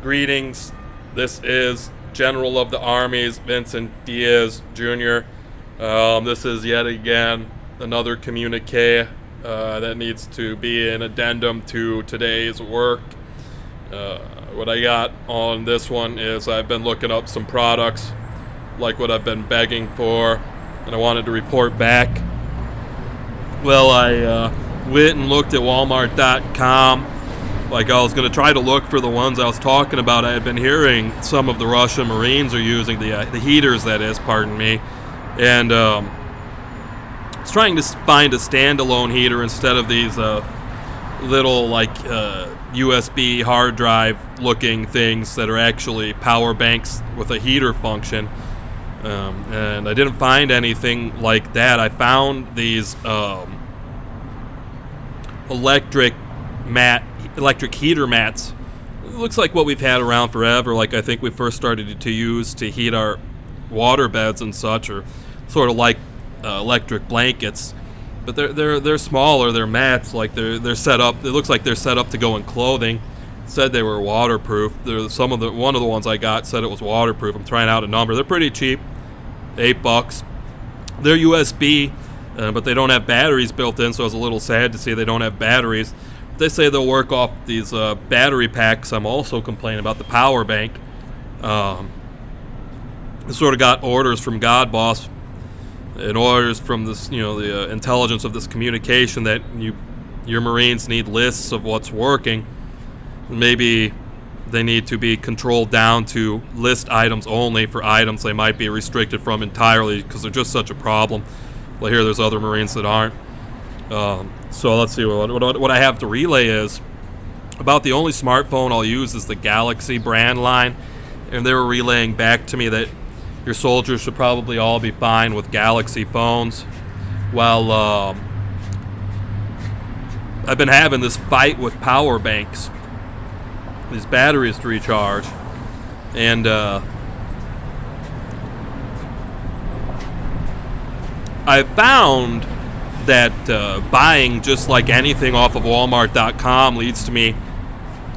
Greetings. This is General of the Armies Vincent Diaz Jr. This is yet again another communique that needs to be an addendum to today's work. What I got on this one is I've been looking up some products, like what I've been begging for, and I wanted to report back. Well, I went and looked at Walmart.com. Like, I was going to try to look for the ones I was talking about. I had been hearing some of the Russian Marines are using the heaters, that is, pardon me. And I was trying to find a standalone heater instead of these little, like, USB hard drive looking things that are actually power banks with a heater function. And I didn't find anything like that. I found these electric heater mats. It looks like what we've had around forever. Like, I think we first started to use to heat our water beds and such, or sort of like electric blankets. But they're smaller. They're mats. Like, they're set up. It looks like they're set up to go in clothing. It said they were waterproof. One of the ones I got said it was waterproof. I'm trying out a number. They're pretty cheap, $8. They're USB, but they don't have batteries built in. So I was a little sad to see they don't have batteries. They say they'll work off these battery packs. I'm also complaining about the power bank. I sort of got orders from God Boss and orders from this, the intelligence of this communication that your Marines need lists of what's working. Maybe they need to be controlled down to list items only for items they might be restricted from entirely because they're just such a problem. Well, here there's other Marines that aren't. So let's see, what I have to relay is about the only smartphone I'll use is the Galaxy brand line, and they were relaying back to me that your soldiers should probably all be fine with Galaxy phones. Well, I've been having this fight with power banks, these batteries to recharge, and I found that buying just like anything off of Walmart.com leads to me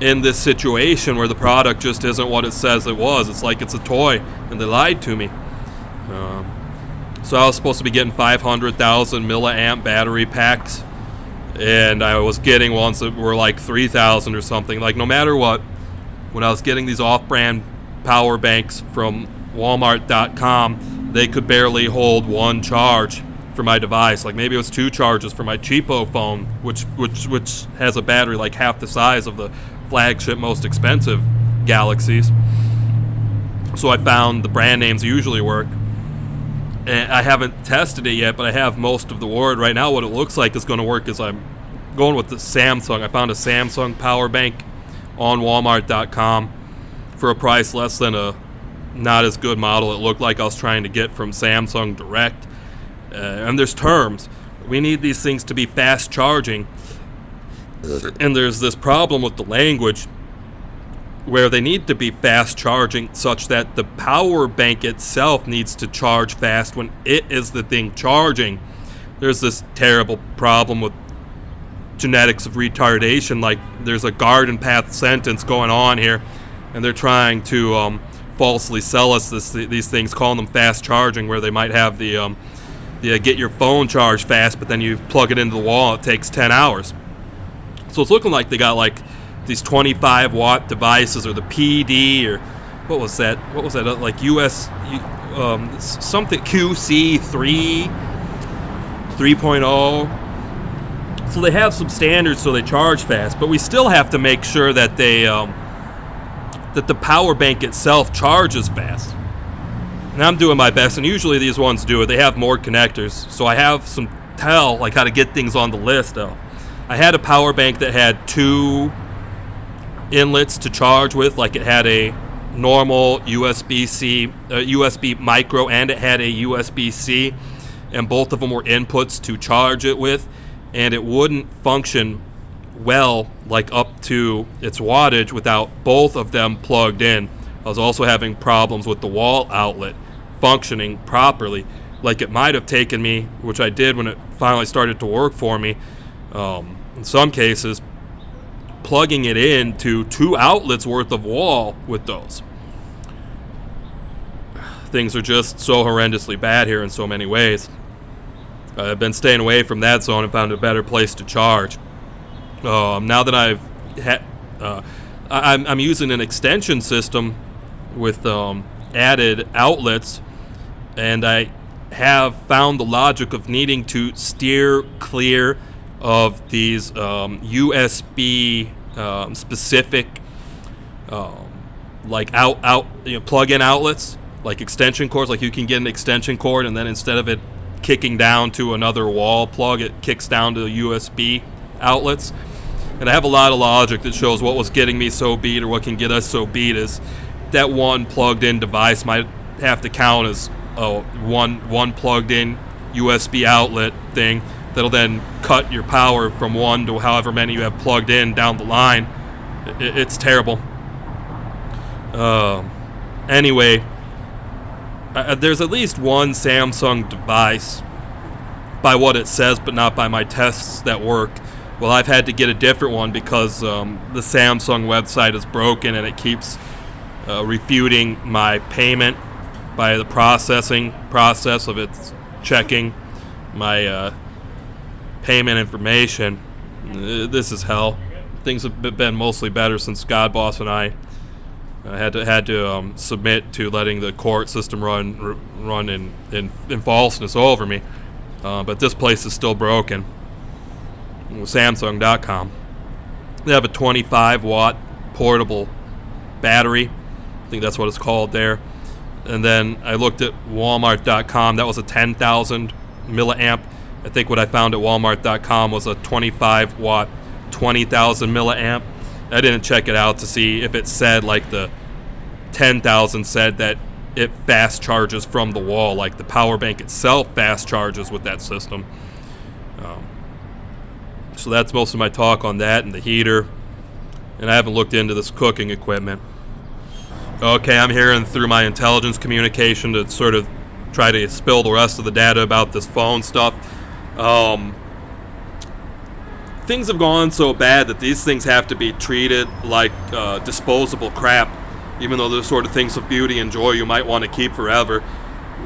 in this situation where the product just isn't what it says it was. It's like it's a toy, and they lied to me. So I was supposed to be getting 500,000 milliamp battery packs, and I was getting ones that were like 3,000 or something. Like, no matter what, when I was getting these off-brand power banks from Walmart.com, they could barely hold one charge for my device. Like, maybe it was 2 charges for my cheapo phone, which has a battery like half the size of the flagship most expensive Galaxies. So I found the brand names usually work, and I haven't tested it yet, but I have most of the word. Right now what it looks like is going to work is I'm going with the Samsung. I found a Samsung power bank on Walmart.com for a price less than a not as good model it looked like I was trying to get from Samsung Direct. And there's terms. We need these things to be fast charging. And there's this problem with the language where they need to be fast charging such that the power bank itself needs to charge fast when it is the thing charging. There's this terrible problem with genetics of retardation. Like, there's a garden path sentence going on here, and they're trying to falsely sell us these things, calling them fast charging, where they might have the get your phone charged fast, but then you plug it into the wall, it takes 10 hours. So it's looking like they got like these 25 watt devices, or the PD, or what was that, like something QC 3.0. So they have some standards so they charge fast, but we still have to make sure that that the power bank itself charges fast. And I'm doing my best, and usually these ones do it. They have more connectors, so I have some tell, like, how to get things on the list, though. I had a power bank that had 2 inlets to charge with. Like, it had a normal USB-C, USB micro, and it had a USB-C, and both of them were inputs to charge it with, and it wouldn't function well, like up to its wattage, without both of them plugged in. I was also having problems with the wall outlet functioning properly. Like, it might have taken me, which I did when it finally started to work for me, in some cases, plugging it into 2 outlets worth of wall with those. Things are just so horrendously bad here in so many ways. I've been staying away from that zone and found a better place to charge. Now that I'm using an extension system with added outlets, and I have found the logic of needing to steer clear of these USB specific like plug-in outlets, like extension cords. Like you can get an extension cord, and then instead of it kicking down to another wall plug, it kicks down to USB outlets. And I have a lot of logic that shows what was getting me so beat, or what can get us so beat, is that one plugged-in device might have to count as one plugged-in USB outlet thing that'll then cut your power from 1 to however many you have plugged in down the line. It's terrible. Anyway, there's at least one Samsung device, by what it says, but not by my tests, that work. Well, I've had to get a different one because the Samsung website is broken, and it keeps refuting my payment by the process of its checking my payment information. This is hell. Things have been mostly better since Godboss and I had to submit to letting the court system run in falseness over me. But this place is still broken. Samsung.com. They have a 25-watt portable battery. I think that's what it's called there. And then I looked at Walmart.com. That was a 10,000 milliamp. I think what I found at Walmart.com was a 25-watt, 20,000 milliamp. I didn't check it out to see if it said, like the 10,000 said that it fast charges from the wall, like the power bank itself fast charges with that system. So that's most of my talk on that and the heater. And I haven't looked into this cooking equipment. Okay, I'm hearing through my intelligence communication to sort of try to spill the rest of the data about this phone stuff. Things have gone so bad that these things have to be treated like disposable crap, even though they're sort of things of beauty and joy you might want to keep forever.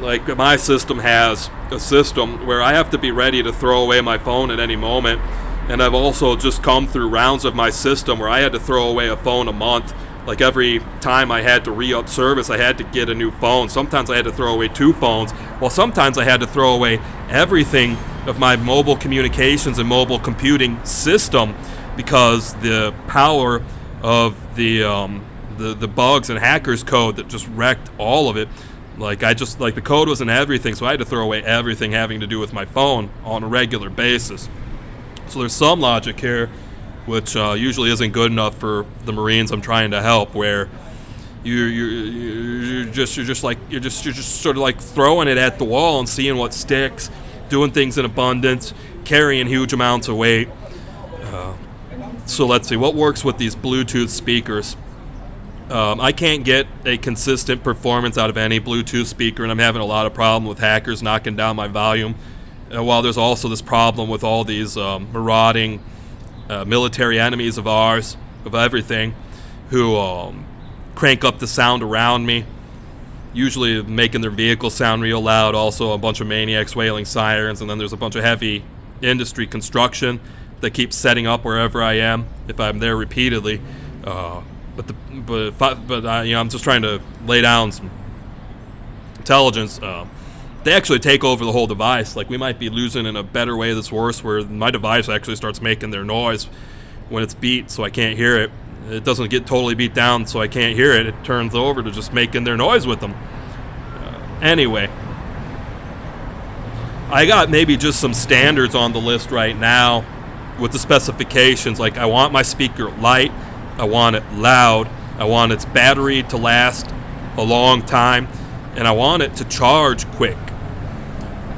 Like, my system has a system where I have to be ready to throw away my phone at any moment. And I've also just come through rounds of my system where I had to throw away a phone a month. Like, every time I had to re-up service, I had to get a new phone. Sometimes I had to throw away 2 phones, while sometimes I had to throw away everything of my mobile communications and mobile computing system because the power of the bugs and hackers code that just wrecked all of it. Like, the code was in everything, so I had to throw away everything having to do with my phone on a regular basis. So there's some logic here, which usually isn't good enough for the Marines I'm trying to help, where you're just sort of like throwing it at the wall and seeing what sticks, doing things in abundance, carrying huge amounts of weight. So let's see what works with these Bluetooth speakers. I can't get a consistent performance out of any Bluetooth speaker, and I'm having a lot of problem with hackers knocking down my volume. While there's also this problem with all these marauding military enemies of ours, of everything, who crank up the sound around me, usually making their vehicles sound real loud. Also a bunch of maniacs wailing sirens, and then there's a bunch of heavy industry construction that keeps setting up wherever I am if I'm there repeatedly. I'm just trying to lay down some intelligence. They actually take over the whole device. Like, we might be losing in a better way that's worse, where my device actually starts making their noise when it's beat, so I can't hear it. It doesn't get totally beat down, so I can't hear it. It turns over to just making their noise with them. Anyway, I got maybe just some standards on the list right now with the specifications. Like, I want my speaker light, I want it loud, I want its battery to last a long time, and I want it to charge quick.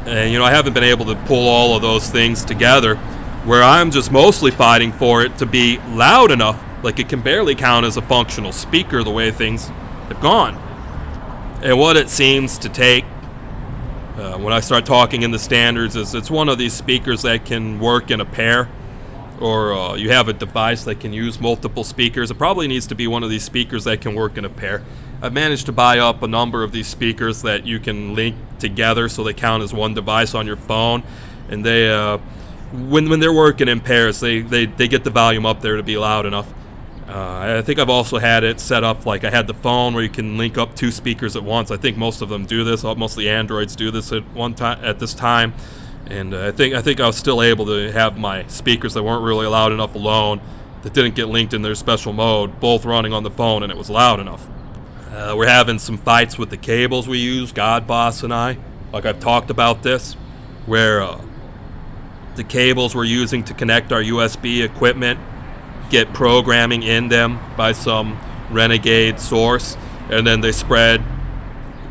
And, I haven't been able to pull all of those things together, where I'm just mostly fighting for it to be loud enough, like it can barely count as a functional speaker the way things have gone. And what it seems to take when I start talking in the standards is it's one of these speakers that can work in a pair, or you have a device that can use multiple speakers. It probably needs to be one of these speakers that can work in a pair. I've managed to buy up a number of these speakers that you can link together so they count as one device on your phone, and they when they're working in pairs, they get the volume up there to be loud enough. I think I've also had it set up like I had the phone where you can link up two speakers at once. I think most of them do this. Most of the Androids do this at this time. And I think I was still able to have my speakers that weren't really loud enough alone, that didn't get linked in their special mode, both running on the phone, and it was loud enough. We're having some fights with the cables we use, God Boss and I. Like I've talked about this, where the cables we're using to connect our USB equipment get programming in them by some renegade source, and then they spread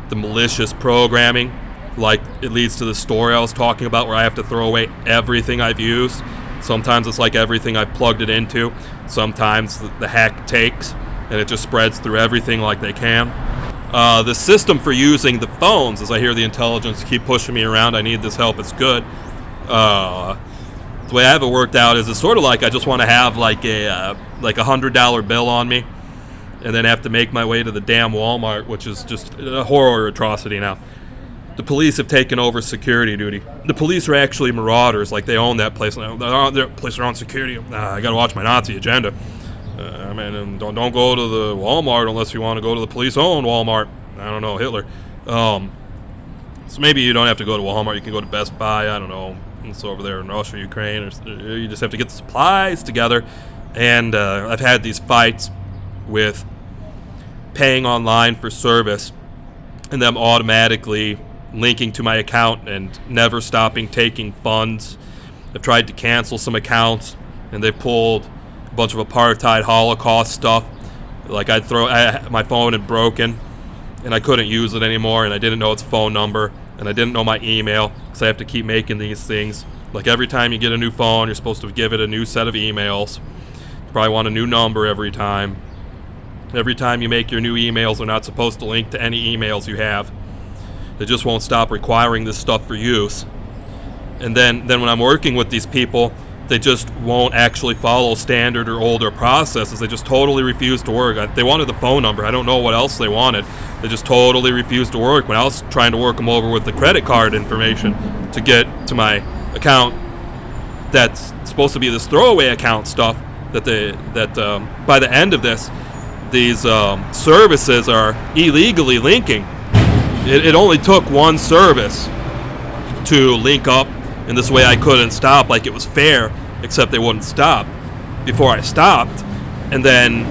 the malicious programming. Like it leads to the story I was talking about, where I have to throw away everything I've used. Sometimes it's like everything I've plugged it into. Sometimes the hack takes and it just spreads through everything like they can. The system for using the phones, as I hear the intelligence keep pushing me around, I need this help, it's good. The way I have it worked out is it's sort of like I just want to have like a $100 bill on me, and then have to make my way to the damn Walmart, which is just a horror atrocity now. The police have taken over security duty. The police are actually marauders, like they own that place. Their place are on security. I gotta watch my Nazi agenda. Don't go to the Walmart unless you want to go to the police-owned Walmart. I don't know, Hitler. So maybe you don't have to go to Walmart. You can go to Best Buy. I don't know. It's over there in Russia, Ukraine, or you just have to get the supplies together. And I've had these fights with paying online for service and them automatically linking to my account and never stopping taking funds. I've tried to cancel some accounts, and they've pulled a bunch of apartheid Holocaust stuff. Like my phone had broken, and I couldn't use it anymore, and I didn't know its phone number, and I didn't know my email, because I have to keep making these things. Like every time you get a new phone, you're supposed to give it a new set of emails. You probably want a new number every time. Every time you make your new emails, they're not supposed to link to any emails you have. They just won't stop requiring this stuff for use. And then when I'm working with these people, they just won't actually follow standard or older processes. They just totally refuse to work. They wanted the phone number. I don't know what else they wanted. They just totally refused to work when I was trying to work them over with the credit card information to get to my account that's supposed to be this throwaway account stuff that by the end of this, these services are illegally linking. It only took one service to link up in this way I couldn't stop, like it was fair, except they wouldn't stop before I stopped. And then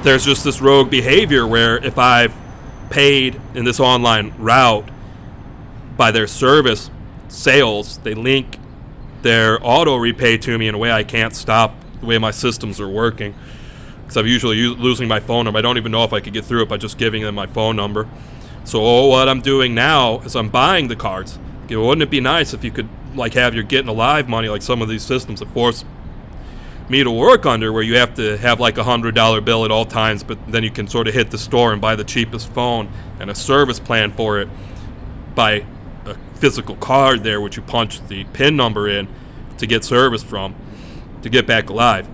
there's just this rogue behavior where if I've paid in this online route by their service sales, they link their auto repay to me in a way I can't stop the way my systems are working. Because I'm usually losing my phone number. I don't even know if I could get through it by just giving them my phone number. So what I'm doing now is I'm buying the cards. Wouldn't it be nice if you could like have your getting alive money, like some of these systems that force me to work under, where you have to have like $100 bill at all times, but then you can sort of hit the store and buy the cheapest phone and a service plan for it by a physical card there, which you punch the PIN number in to get service from, to get back alive.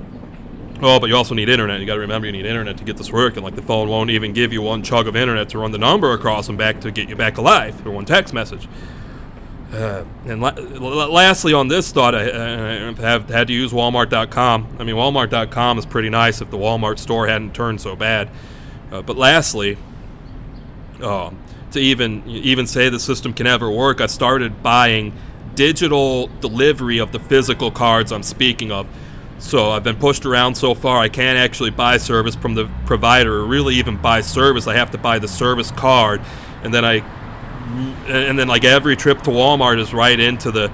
Oh, but you also need internet. You got to remember you need internet to get this working. Like the phone won't even give you one chug of internet to run the number across and back to get you back alive, or one text message. Lastly, on this thought, I have had to use Walmart.com. I mean, Walmart.com is pretty nice if the Walmart store hadn't turned so bad. But lastly, to even say the system can ever work, I started buying digital delivery of the physical cards I'm speaking of. So I've been pushed around so far, I can't actually buy service from the provider, or really even buy service. I have to buy the service card, and then like every trip to Walmart is right into the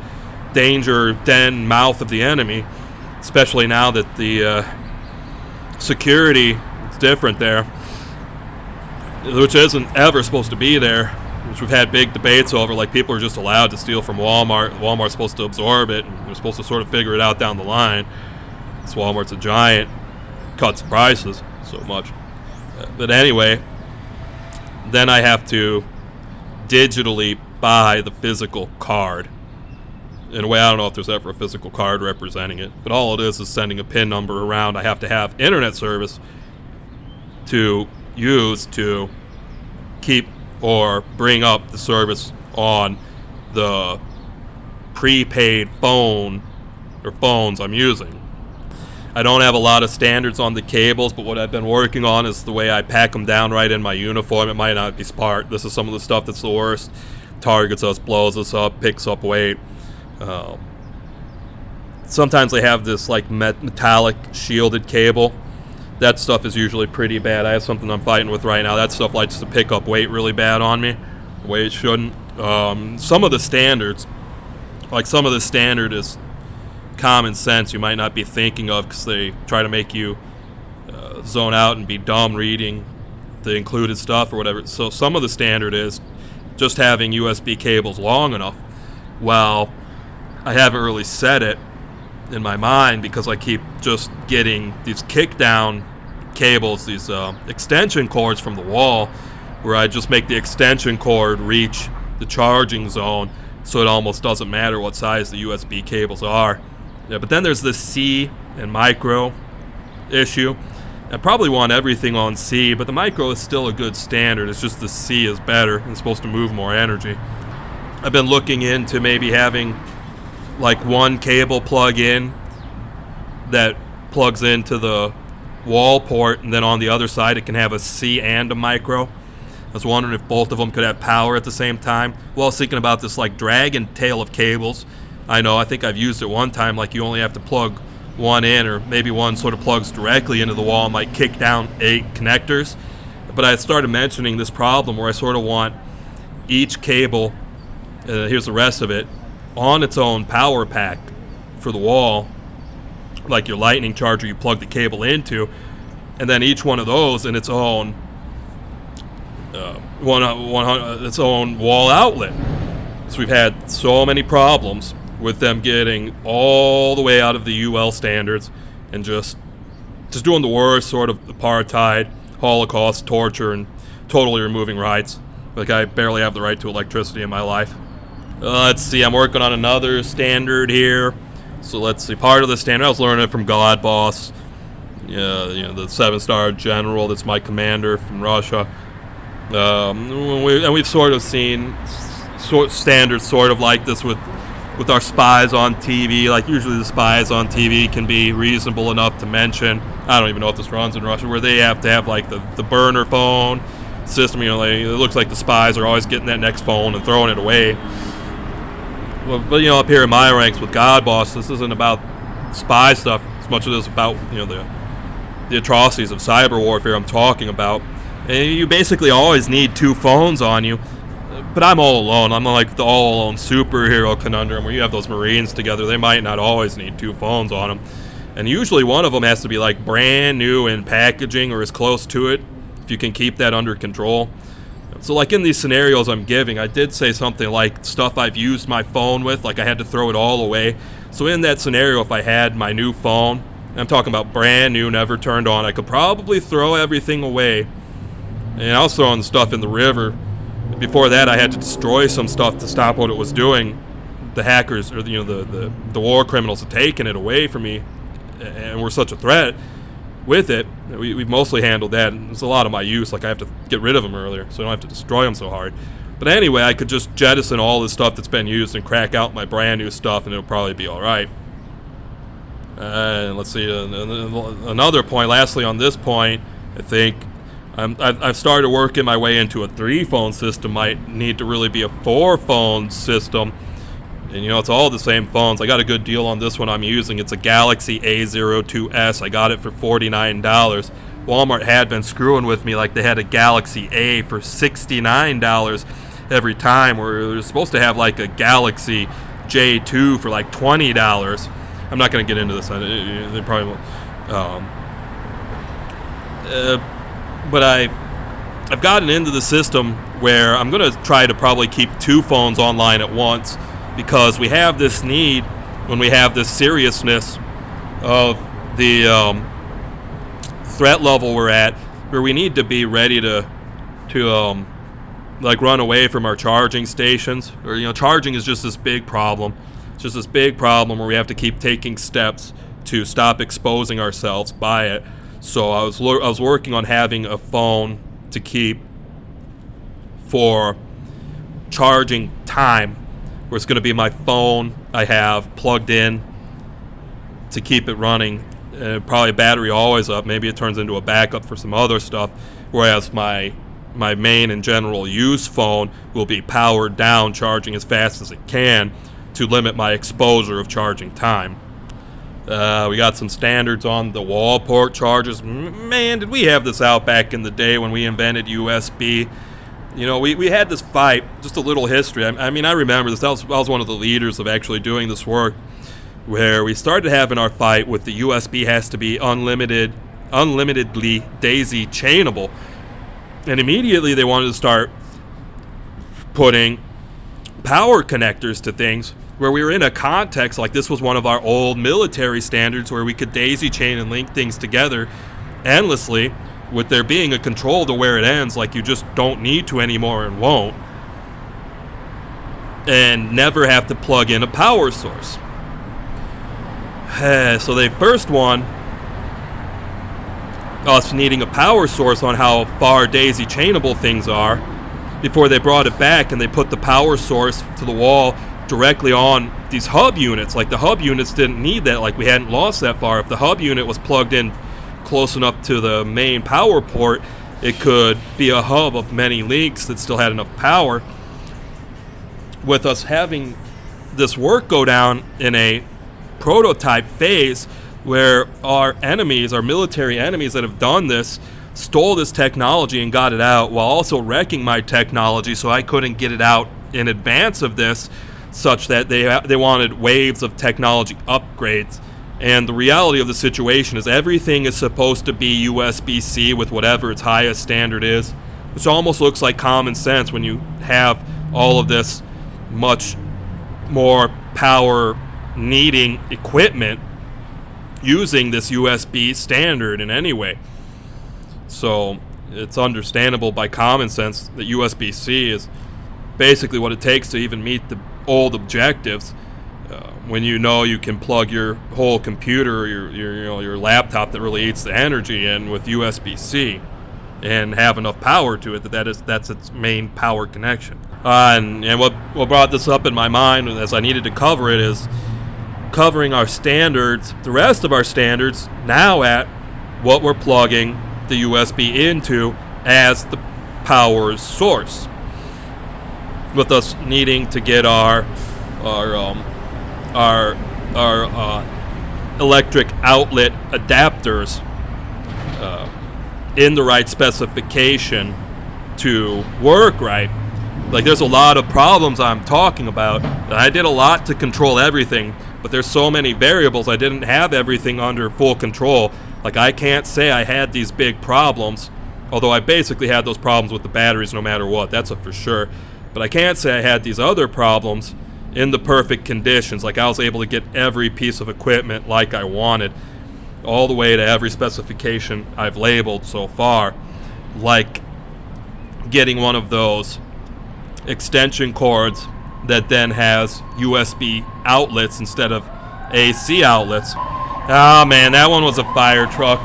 danger den mouth of the enemy, especially now that the security is different there, which isn't ever supposed to be there, which we've had big debates over. Like people are just allowed to steal from Walmart. Walmart's supposed to absorb it, and we're supposed to sort of figure it out down the line. Walmart's a giant, cuts prices so much. But anyway, then I have to digitally buy the physical card. In a way, I don't know if there's ever a physical card representing it, but all it is sending a PIN number around. I have to have internet service to use to keep or bring up the service on the prepaid phone or phones I'm using. I don't have a lot of standards on the cables, but what I've been working on is the way I pack them down right in my uniform. It might not be smart. This is some of the stuff that's the worst. Targets us, blows us up, picks up weight. Sometimes they have this like metallic shielded cable. That stuff is usually pretty bad. I have something I'm fighting with right now. That stuff likes to pick up weight really bad on me, the way it shouldn't. Some of the standards, like some of the standard is common sense you might not be thinking of because they try to make you zone out and be dumb reading the included stuff or whatever. So some of the standard is just having USB cables long enough. Well, I haven't really set it in my mind because I keep just getting these kick down cables, these extension cords from the wall, where I just make the extension cord reach the charging zone, so it almost doesn't matter what size the USB cables are. Yeah, but then there's this C and micro issue. I probably want everything on C, but the micro is still a good standard. It's just the C is better. It's supposed to move more energy. I've been looking into maybe having like one cable plug in that plugs into the wall port, and then on the other side it can have a C and a micro. I was wondering if both of them could have power at the same time. Well, I was thinking about this like dragon tail of cables. I think I've used it one time, like you only have to plug one in, or maybe one sort of plugs directly into the wall and might kick down 8 connectors. But I started mentioning this problem where I sort of want each cable, here's the rest of it, on its own power pack for the wall, like your lightning charger you plug the cable into, and then each one of those in its own its own wall outlet. So we've had so many problems with them getting all the way out of the UL standards and just doing the worst sort of apartheid, Holocaust, torture, and totally removing rights. Like I barely have the right to electricity in my life. Let's see, I'm working on another standard here. So let's see, part of the standard, I was learning it from God Boss. Yeah, the 7-star general that's my commander from Russia. And we've sort of seen standards sort of like this with our spies on TV. Like usually the spies on TV can be reasonable enough to mention, I don't even know if this runs in Russia, where they have to have like the burner phone system. Like, it looks like the spies are always getting that next phone and throwing it away. But up here in my ranks with God Boss, this isn't about spy stuff as much as it is about the atrocities of cyber warfare I'm talking about. And you basically always need 2 phones on you. But I'm all alone. I'm like the all-alone superhero conundrum where you have those Marines together. They might not always need 2 phones on them. And usually one of them has to be like brand new in packaging or as close to it, if you can keep that under control. So like in these scenarios I'm giving, I did say something like stuff I've used my phone with, like I had to throw it all away. So in that scenario, if I had my new phone, I'm talking about brand new, never turned on, I could probably throw everything away. And I was throwing stuff in the river. Before that, I had to destroy some stuff to stop what it was doing. The hackers, or the war criminals, had taken it away from me, and were such a threat with it. We've mostly handled that. And it's a lot of my use. Like I have to get rid of them earlier, so I don't have to destroy them so hard. But anyway, I could just jettison all this stuff that's been used and crack out my brand new stuff, and it'll probably be all right. And let's see, another point. Lastly, on this point, I think I've started working my way into a 3-phone system. Might need to really be a 4-phone system. And it's all the same phones. I got a good deal on this one I'm using. It's a Galaxy A02s. I got it for $49. Walmart had been screwing with me like they had a Galaxy A for $69 every time, where they're supposed to have like a Galaxy J2 for like $20. I'm not going to get into this. They probably won't. But I've gotten into the system where I'm going to try to probably keep 2 phones online at once, because we have this need, when we have this seriousness of the threat level we're at, where we need to be ready to like run away from our charging stations. Or charging is just this big problem It's just this big problem where we have to keep taking steps to stop exposing ourselves by it. So I was working on having a phone to keep for charging time, where it's going to be my phone I have plugged in to keep it running. Probably battery always up. Maybe it turns into a backup for some other stuff. Whereas my main and general use phone will be powered down, charging as fast as it can to limit my exposure of charging time. We got some standards on the wall port chargers. Man, did we have this out back in the day when we invented USB. You know, we had this fight, just a little history. I mean, I remember this. I was one of the leaders of actually doing this work, where we started having our fight with the USB has to be unlimitedly daisy chainable. And immediately they wanted to start putting power connectors to things, where we were in a context like this was one of our old military standards where we could daisy chain and link things together endlessly, with there being a control to where it ends, like you just don't need to anymore and won't, and never have to plug in a power source. So they first won us needing a power source on how far daisy chainable things are, before they brought it back and they put the power source to the wall directly on these hub units. Like, the hub units didn't need that, like we hadn't lost that far. If the hub unit was plugged in close enough to the main power port, it could be a hub of many links that still had enough power. With us having this work go down in a prototype phase, where our enemies, our military enemies that have done this, stole this technology and got it out, while also wrecking my technology, so I couldn't get it out in advance of this, such that they wanted waves of technology upgrades. And the reality of the situation is everything is supposed to be USB-C with whatever its highest standard is, which almost looks like common sense when you have all of this much more power needing equipment using this USB standard in any way. So it's understandable by common sense that USB-C is basically what it takes to even meet the old objectives. When you know you can plug your whole computer, your laptop that really eats the energy in with USB-C, and have enough power to it that's its main power connection. And what brought this up in my mind, as I needed to cover it, is covering our standards, the rest of our standards, now at what we're plugging the USB into as the power source. With us needing to get our electric outlet adapters in the right specification to work right. Like, there's a lot of problems I'm talking about. I did a lot to control everything, but there's so many variables. I didn't have everything under full control. Like, I can't say I had these big problems, although I basically had those problems with the batteries no matter what. That's a for sure. But I can't say I had these other problems in the perfect conditions. Like, I was able to get every piece of equipment like I wanted, all the way to every specification I've labeled so far. Like getting one of those extension cords that then has USB outlets instead of AC outlets. Ah, man, that one was a fire truck.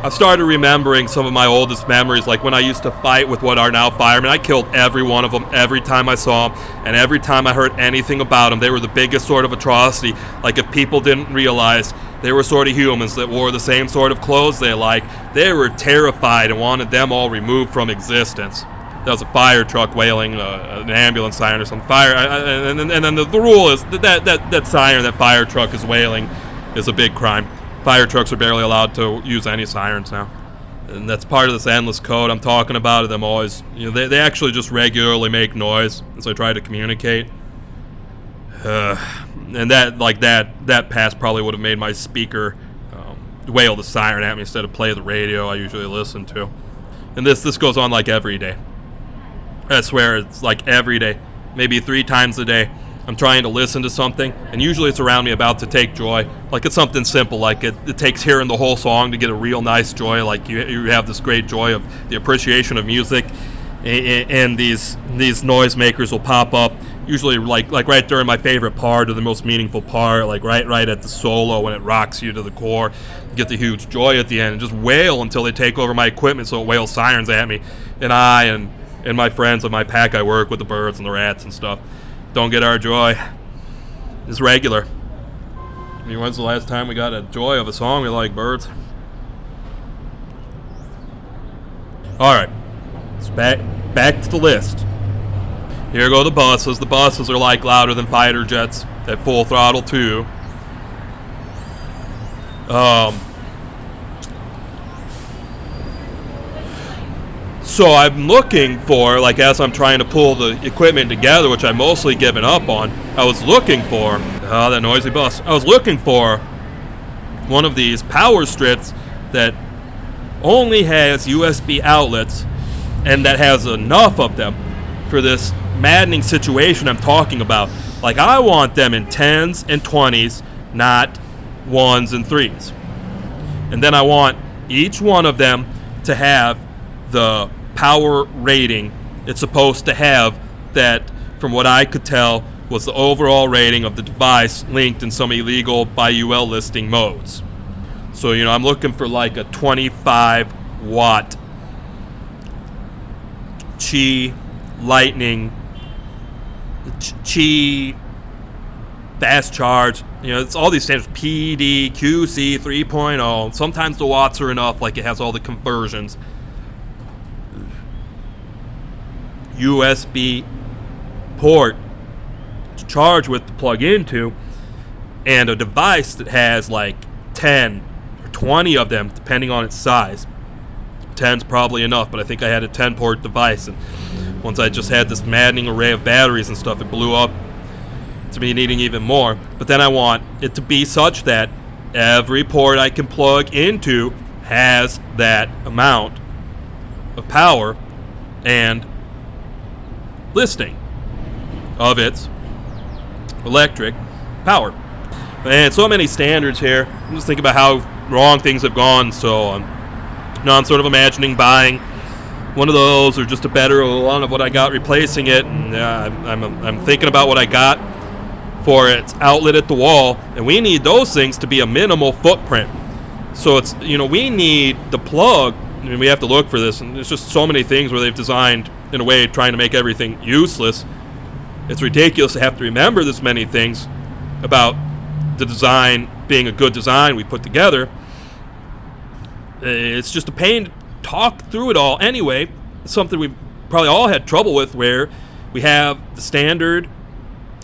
I started remembering some of my oldest memories, like when I used to fight with what are now firemen. I killed every one of them every time I saw them, and every time I heard anything about them, they were the biggest sort of atrocity. Like, if people didn't realize they were sort of humans that wore the same sort of clothes they liked, they were terrified and wanted them all removed from existence. That was a fire truck wailing an ambulance siren or some fire. And then the rule is that siren that fire truck is wailing is a big crime. Fire trucks are barely allowed to use any sirens now. And that's part of this endless code I'm talking about. Them always, they actually just regularly make noise as I try to communicate. And that pass probably would have made my speaker wail the siren at me instead of play the radio I usually listen to. And this goes on like every day. I swear, it's like every day, maybe 3 times a day. I'm trying to listen to something, and usually it's around me about to take joy. Like, it's something simple, like it takes hearing the whole song to get a real nice joy. Like, you have this great joy of the appreciation of music, and these noisemakers will pop up usually like right during my favorite part or the most meaningful part, like right at the solo when it rocks you to the core. You get the huge joy at the end and just wail until they take over my equipment, so it wails sirens at me. And I and my friends and my pack I work with, the birds and the rats and stuff, don't get our joy. It's regular. I mean, when's the last time we got a joy of a song we like, birds? Alright, so back to the list. Here go the buses. The buses are like louder than fighter jets at full throttle too. So I'm looking for, like, as I'm trying to pull the equipment together, which I'm mostly given up on, I was looking for, that noisy bus. I was looking for one of these power strips that only has USB outlets and that has enough of them for this maddening situation I'm talking about. Like, I want them in 10s and 20s, not 1s and 3s. And then I want each one of them to have the power rating it's supposed to have that, from what I could tell, was the overall rating of the device linked in some illegal by UL listing modes. So, I'm looking for like a 25 watt Qi Lightning Qi fast charge. It's all these standards, PD, QC 3.0. Sometimes the watts are enough, like it has all the conversions. USB port to charge with, to plug into, and a device that has like 10 or 20 of them, depending on its size. 10's probably enough, but I think I had a 10-port device, and once I just had this maddening array of batteries and stuff, it blew up to me needing even more. But then I want it to be such that every port I can plug into has that amount of power and listing of its electric power. And so many standards here. I'm just thinking about how wrong things have gone, so I'm sort of imagining buying one of those or just a better one of what I got, replacing it. And I'm thinking about what I got for its outlet at the wall, and we need those things to be a minimal footprint. So it's, we need the plug. I mean, we have to look for this, and there's just so many things where they've designed in a way trying to make everything useless. It's ridiculous to have to remember this many things about the design being a good design we put together. It's just a pain to talk through it all. Anyway, it's something we probably all had trouble with, where we have the standard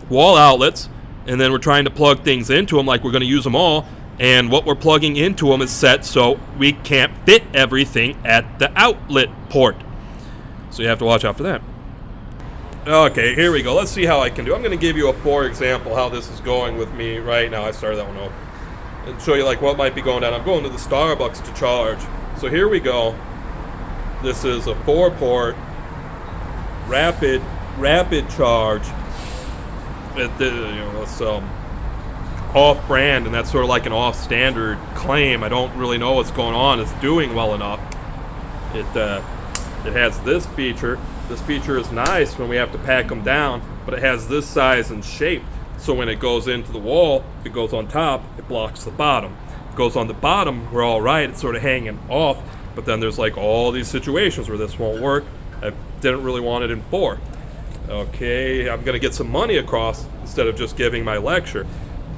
wall outlets, and then we're trying to plug things into them like we're going to use them all, and what we're plugging into them is set so we can't fit everything at the outlet port. So you have to watch out for that. Okay, here we go. Let's see how I can do. I'm going to give you a for example how this is going with me right now. I started that one off. And show you like what might be going on. I'm going to the Starbucks to charge. So here we go. This is a 4-port rapid charge. It's off-brand, and that's sort of like an off-standard claim. I don't really know what's going on. It's doing well enough. It has this feature. This feature is nice when we have to pack them down, but it has this size and shape. So when it goes into the wall, if it goes on top, it blocks the bottom. If it goes on the bottom, we're all right. It's sort of hanging off. But then there's like all these situations where this won't work. I didn't really want it in 4. Okay, I'm going to get some money across instead of just giving my lecture.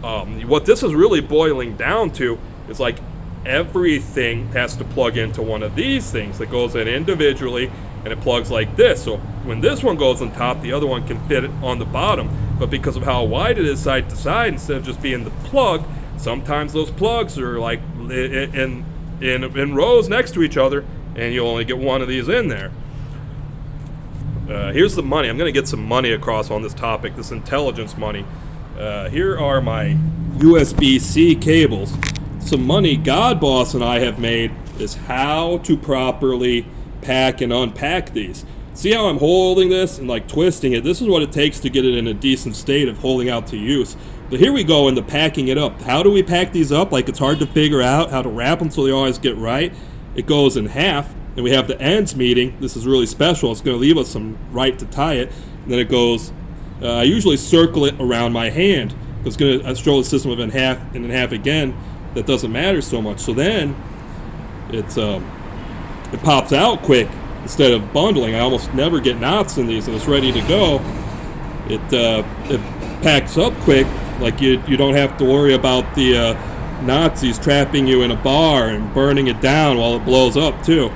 What this is really boiling down to is like everything has to plug into one of these things that goes in individually, and it plugs like this. So when this one goes on top, the other one can fit it on the bottom. But because of how wide it is side to side, instead of just being the plug, sometimes those plugs are like in rows next to each other, and you only get one of these in there. Here's the money. I'm going to get some money across on this topic, this intelligence money. Here are my USB-C cables. Some money Godboss and I have made is how to properly pack and unpack these. See how I'm holding this and like twisting it? This is what it takes to get it in a decent state of holding out to use. But here we go into packing it up. How do we pack these up? Like, it's hard to figure out how to wrap them so they always get right. It goes in half, and we have the ends meeting. This is really special. It's going to leave us some right to tie it. And then it goes I usually circle it around my hand. It's going to show the system of in half and in half again. That doesn't matter so much. So then it pops out quick instead of bundling. I almost never get knots in these, and it's ready to go. It packs up quick. Like you don't have to worry about the Nazis trapping you in a bar and burning it down while it blows up too.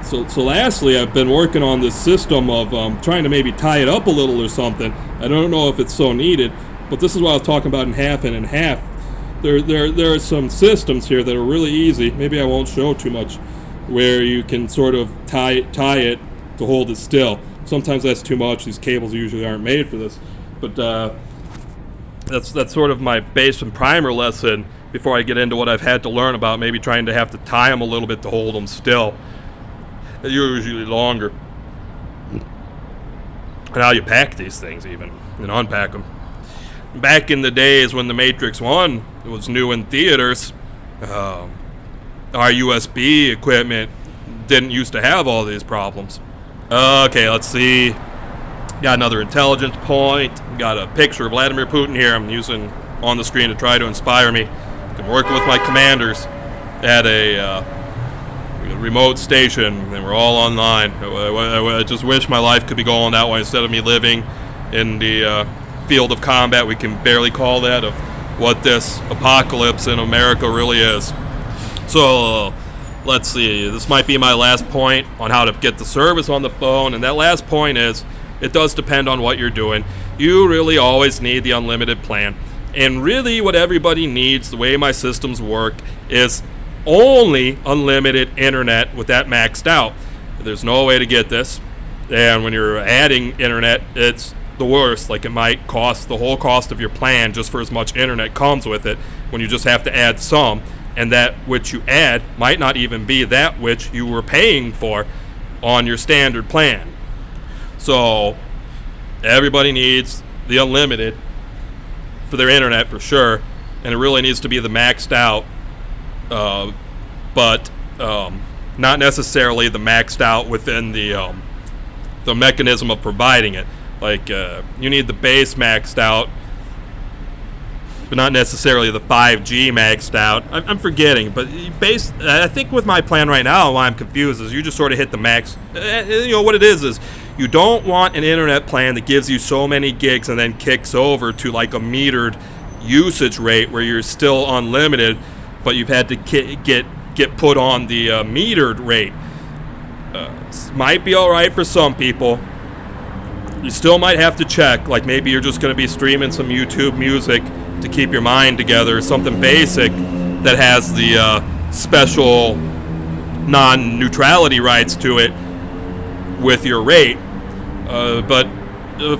So lastly, I've been working on this system of trying to maybe tie it up a little or something. I don't know if it's so needed, but this is what I was talking about in half and in half. There are some systems here that are really easy. Maybe I won't show too much, where you can sort of tie it to hold it still. Sometimes that's too much. These cables usually aren't made for this, but that's sort of my base and primer lesson before I get into what I've had to learn about maybe trying to have to tie them a little bit to hold them still. They're usually longer. And how you pack these things even, and unpack them. Back in the days when The Matrix 1 was new in theaters, our USB equipment didn't used to have all these problems. Okay, let's see. Got another intelligence point. Got a picture of Vladimir Putin here I'm using on the screen to try to inspire me. I'm working with my commanders at a remote station, and we're all online. I just wish my life could be going that way instead of me living in the field of combat. We can barely call that of what this apocalypse in America really is. So let's see. This might be my last point on how to get the service on the phone, and that last point is it does depend on what you're doing. You really always need the unlimited plan. And really what everybody needs, the way my systems work, is only unlimited internet with that maxed out. There's no way to get this. And when you're adding internet, it's the worst. Like, it might cost the whole cost of your plan just for as much internet comes with it when you just have to add some. And that which you add might not even be that which you were paying for on your standard plan. So everybody needs the unlimited for their internet for sure, and it really needs to be the maxed out, but not necessarily the maxed out within the mechanism of providing it. Like, you need the base maxed out, but not necessarily the 5G maxed out. I'm forgetting, but I think with my plan right now, why I'm confused is you just sort of hit the max. What it is you don't want an internet plan that gives you so many gigs and then kicks over to like a metered usage rate where you're still unlimited, but you've had to get put on the metered rate. Might be all right for some people. You still might have to check, like maybe you're just going to be streaming some YouTube music to keep your mind together, something basic that has the special non-neutrality rights to it with your rate. But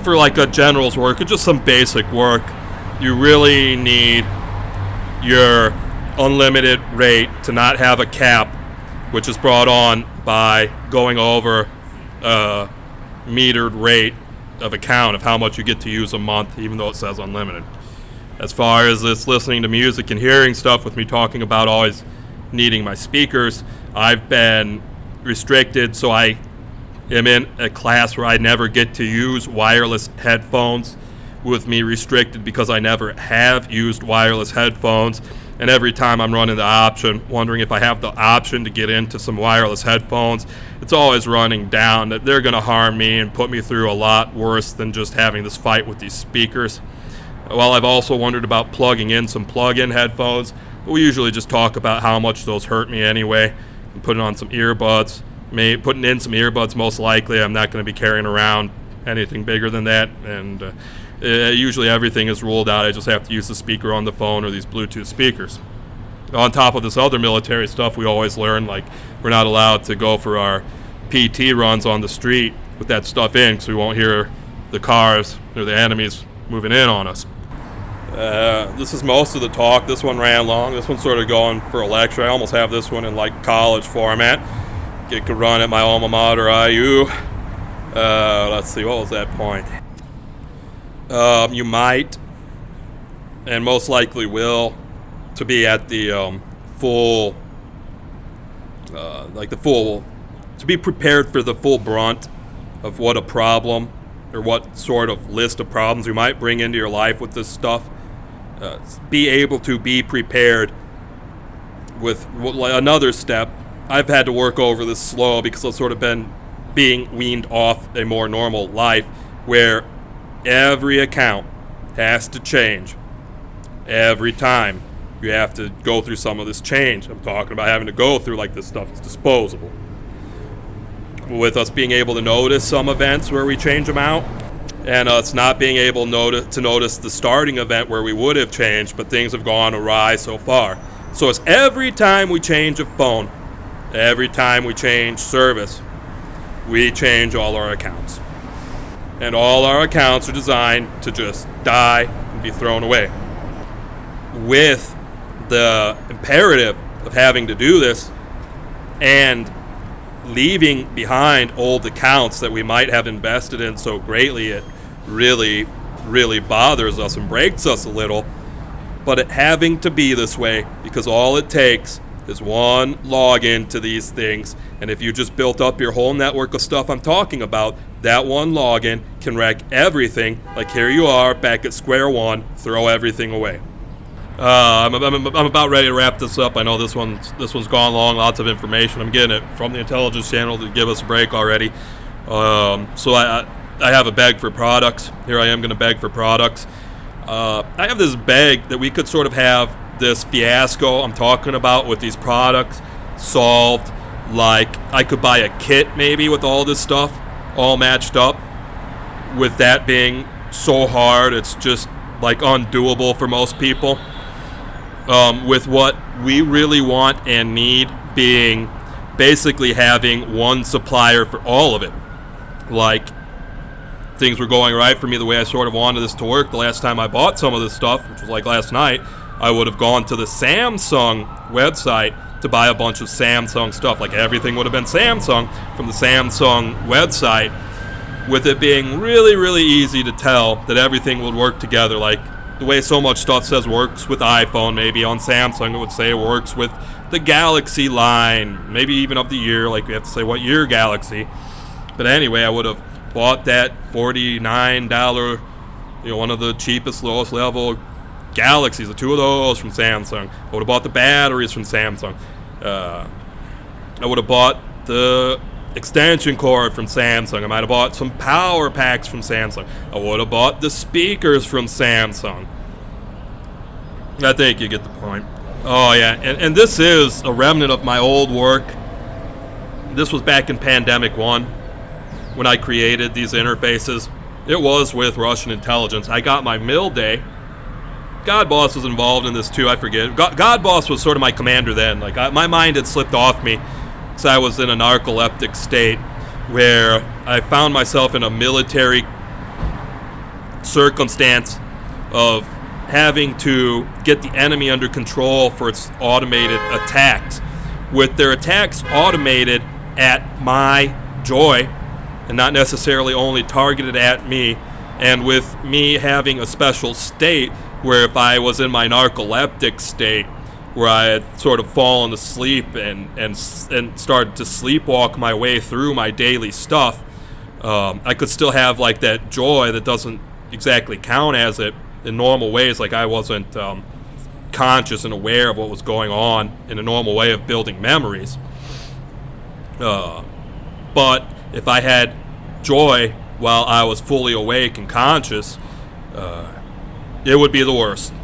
for like a general's work or just some basic work, you really need your unlimited rate to not have a cap, which is brought on by going over a metered rate of account of how much you get to use a month, even though it says unlimited. As far as this listening to music and hearing stuff with me talking about always needing my speakers, I've been restricted, so I am in a class where I never get to use wireless headphones, with me restricted because I never have used wireless headphones. And every time I'm running the option, wondering if I have the option to get into some wireless headphones, it's always running down that they're going to harm me and put me through a lot worse than just having this fight with these speakers. Well, I've also wondered about plugging in some plug-in headphones, but we usually just talk about how much those hurt me anyway, and putting on some earbuds. Putting in some earbuds, most likely I'm not going to be carrying around anything bigger than that, and usually everything is ruled out. I just have to use the speaker on the phone or these Bluetooth speakers. On top of this other military stuff, we always learn, like, we're not allowed to go for our PT runs on the street with that stuff in, because we won't hear the cars or the enemies moving in on us. This is most of the talk. This one ran long. This one's sort of going for a lecture. I almost have this one in like college format. It could run at my alma mater, IU. Let's see, what was that point? You might, and most likely will, to be at the to be prepared for the full brunt of what a problem or what sort of list of problems you might bring into your life with this stuff. Be able to be prepared. With another step, I've had to work over this slow because I've sort of been being weaned off a more normal life where every account has to change. Every time you have to go through some of this change. I'm talking about having to go through like this stuff is disposable. With us being able to notice some events where we change them out, and us not being able to notice the starting event where we would have changed, but things have gone awry so far. So it's every time we change a phone, every time we change service, we change all our accounts. And all our accounts are designed to just die and be thrown away. With the imperative of having to do this and leaving behind old accounts that we might have invested in so greatly, it really, really bothers us and breaks us a little. But it having to be this way, because all it takes is one login to these things, and if you just built up your whole network of stuff I'm talking about, that one login can wreck everything. Like here you are back at square one, throw everything away. I'm about ready to wrap this up. I know this one's gone long, lots of information. I'm getting it from the intelligence channel to give us a break already. So I have a beg for products. Here I am going to beg for products. I have this beg that we could sort of have this fiasco I'm talking about with these products solved. Like I could buy a kit maybe with all this stuff all matched up. With that being so hard, it's just like undoable for most people. With what we really want and need being basically having one supplier for all of it. Like, things were going right for me the way I sort of wanted this to work. The last time I bought some of this stuff, which was like last night, I would have gone to the Samsung website to buy a bunch of Samsung stuff. Like, everything would have been Samsung from the Samsung website, with it being really, really easy to tell that everything would work together. Like, the way so much stuff says works with iPhone, maybe on Samsung it would say it works with the Galaxy line, maybe even of the year, like we have to say what year Galaxy. But anyway, I would have bought that $49, one of the cheapest, lowest level Galaxies, the two of those from Samsung. I would have bought the batteries from Samsung. I would have bought the extension cord from Samsung. I might have bought some power packs from Samsung. I would have bought the speakers from Samsung. I think you get the point. Oh yeah, and this is a remnant of my old work. This was back in Pandemic 1 when I created these interfaces. It was with Russian intelligence. I got my mill day. Godboss was involved in this too, I forget. Godboss was sort of my commander then. Like my mind had slipped off me. So I was in a narcoleptic state where I found myself in a military circumstance of having to get the enemy under control for its automated attacks. With their attacks automated at my joy and not necessarily only targeted at me, and with me having a special state where if I was in my narcoleptic state, where I had sort of fallen asleep and started to sleepwalk my way through my daily stuff, I could still have like that joy that doesn't exactly count as it in normal ways. Like I wasn't conscious and aware of what was going on in a normal way of building memories. But if I had joy while I was fully awake and conscious, it would be the worst.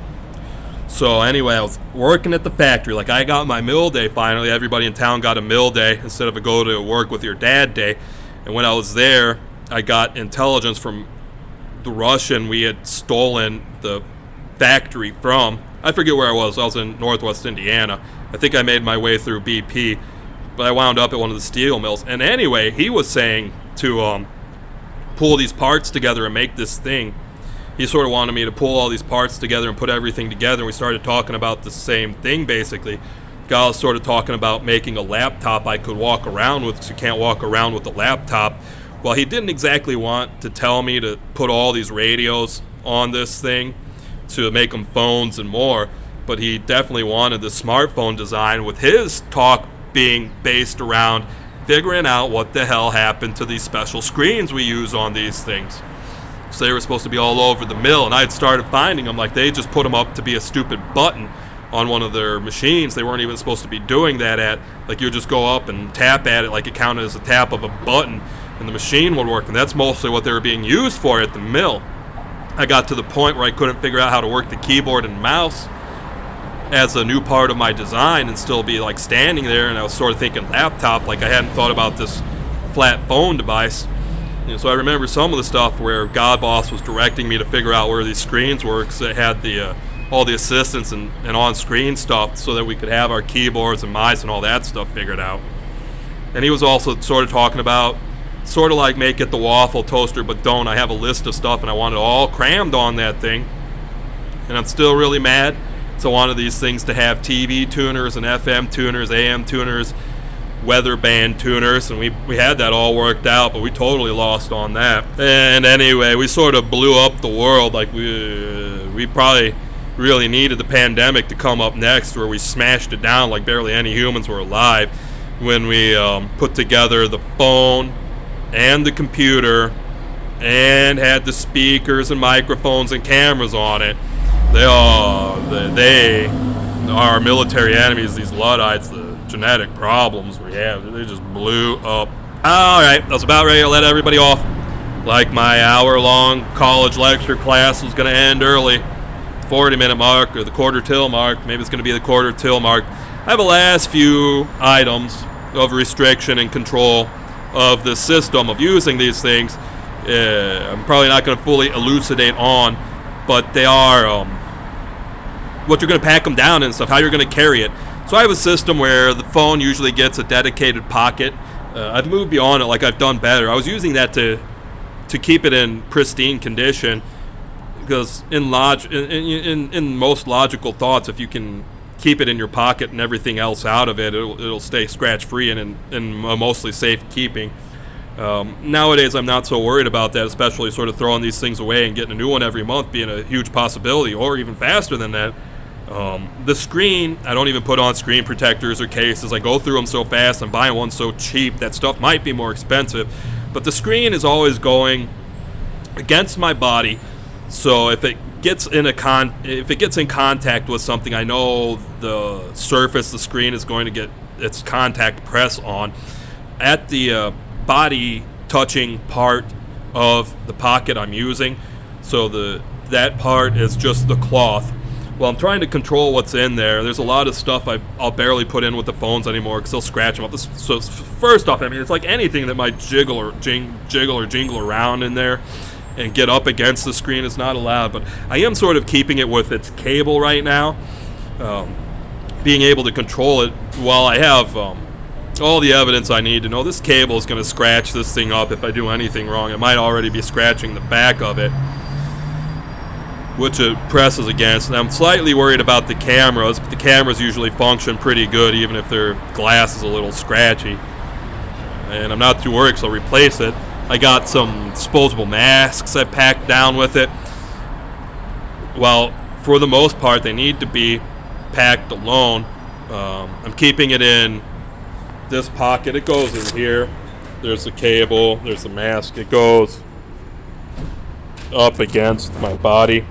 So anyway, I was working at the factory. Like I got my mill day finally. Everybody in town got a mill day instead of a go to work with your dad day. And when I was there, I got intelligence from the Russian we had stolen the factory from. I forget where I was. I was in Northwest Indiana. I think I made my way through BP, but I wound up at one of the steel mills. And anyway, he was saying to pull these parts together and make this thing. He sort of wanted me to pull all these parts together and put everything together. And we started talking about the same thing, basically. Guy was sort of talking about making a laptop I could walk around with, because you can't walk around with a laptop. Well, he didn't exactly want to tell me to put all these radios on this thing to make them phones and more, but he definitely wanted the smartphone design, with his talk being based around figuring out what the hell happened to these special screens we use on these things. So they were supposed to be all over the mill, and I had started finding them. Like, they just put them up to be a stupid button on one of their machines. They weren't even supposed to be doing that at. Like, you just go up and tap at it like it counted as a tap of a button, and the machine would work. And that's mostly what they were being used for at the mill. I got to the point where I couldn't figure out how to work the keyboard and mouse as a new part of my design and still be like standing there, and I was sort of thinking laptop, like I hadn't thought about this flat phone device. So I remember some of the stuff where Godboss was directing me to figure out where these screens were, because it had the all the assistants and on-screen stuff so that we could have our keyboards and mice and all that stuff figured out. And he was also sort of talking about, sort of like make it the waffle toaster, but don't. I have a list of stuff, and I want it all crammed on that thing. And I'm still really mad. So I wanted these things to have TV tuners and FM tuners, AM tuners, weather band tuners, and we had that all worked out, but we totally lost on that. And anyway, we sort of blew up the world. Like, we probably really needed the pandemic to come up next, where we smashed it down like barely any humans were alive, when we put together the phone and the computer and had the speakers and microphones and cameras on it. They are military enemies, these Luddites, the genetic problems we have. They just blew up. Alright, I was about ready to let everybody off. Like, my hour-long college lecture class was going to end early. 40-minute mark, or the quarter-till mark. Maybe it's going to be the quarter-till mark. I have a last few items of restriction and control of the system of using these things. I'm probably not going to fully elucidate on, but they are what you're going to pack them down and stuff, how you're going to carry it. So I have a system where the phone usually gets a dedicated pocket. I've moved beyond it, like I've done better. I was using that to keep it in pristine condition, because in most logical thoughts, if you can keep it in your pocket and everything else out of it, it'll stay scratch-free and in mostly safe keeping. Nowadays, I'm not so worried about that, especially sort of throwing these things away and getting a new one every month being a huge possibility, or even faster than that. The screen, I don't even put on screen protectors or cases. I go through them so fast. I'm buying one so cheap that stuff might be more expensive, but the screen is always going against my body. So if it gets in contact with something, I know the surface, the screen, is going to get its contact press on. At the body touching part of the pocket I'm using, so that part is just the cloth. Well, I'm trying to control what's in there. There's a lot of stuff I'll barely put in with the phones anymore, because they'll scratch them up. So first off, I mean, it's like anything that might jiggle or jingle around in there and get up against the screen is not allowed. But I am sort of keeping it with its cable right now, being able to control it while I have all the evidence I need to know this cable is going to scratch this thing up if I do anything wrong. It might already be scratching the back of it, which it presses against. And I'm slightly worried about the cameras, but the cameras usually function pretty good even if their glass is a little scratchy. And I'm not too worried, because I'll replace it. I got some disposable masks I packed down with it. Well, for the most part, they need to be packed alone. I'm keeping it in this pocket. It goes in here. There's the cable, there's the mask. It goes up against my body.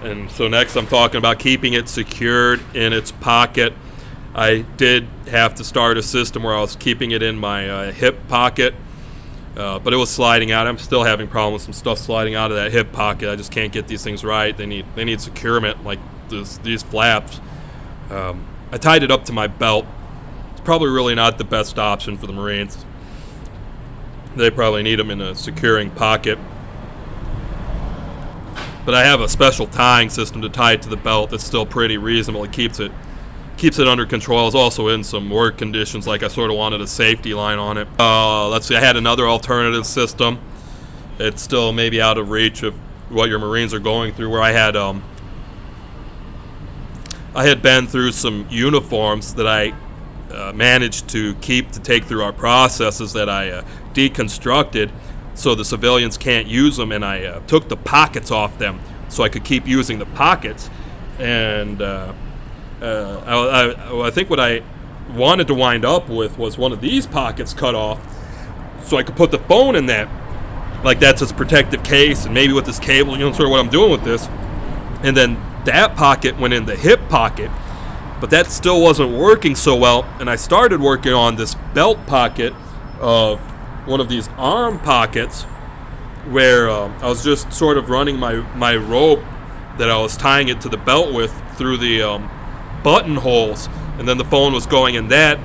And so next I'm talking about keeping it secured in its pocket. I did have to start a system where I was keeping it in my hip pocket, but it was sliding out. I'm still having problems with some stuff sliding out of that hip pocket. I just can't get these things right. They need securement, like these flaps. I tied it up to my belt. It's probably really not the best option for the Marines. They probably need them in a securing pocket. But I have a special tying system to tie it to the belt that's still pretty reasonable. It keeps it under control. I was also in some work conditions, like I sort of wanted a safety line on it. Let's see, I had another alternative system. It's still maybe out of reach of what your Marines are going through, where I had been through some uniforms that I managed to take through our processes that I deconstructed, so the civilians can't use them, and I took the pockets off them so I could keep using the pockets. And I think what I wanted to wind up with was one of these pockets cut off so I could put the phone in that like that's its protective case, and maybe with this cable, sort of what I'm doing with this. And then that pocket went in the hip pocket, but that still wasn't working so well, and I started working on this belt pocket of one of these arm pockets where I was just sort of running my rope that I was tying it to the belt with through the buttonholes, and then the phone was going in that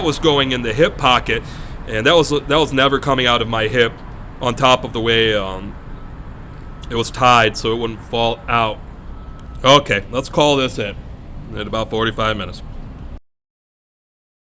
was going in the hip pocket, and that was never coming out of my hip on top of the way it was tied so it wouldn't fall out. Okay, let's call this in at about 45 minutes.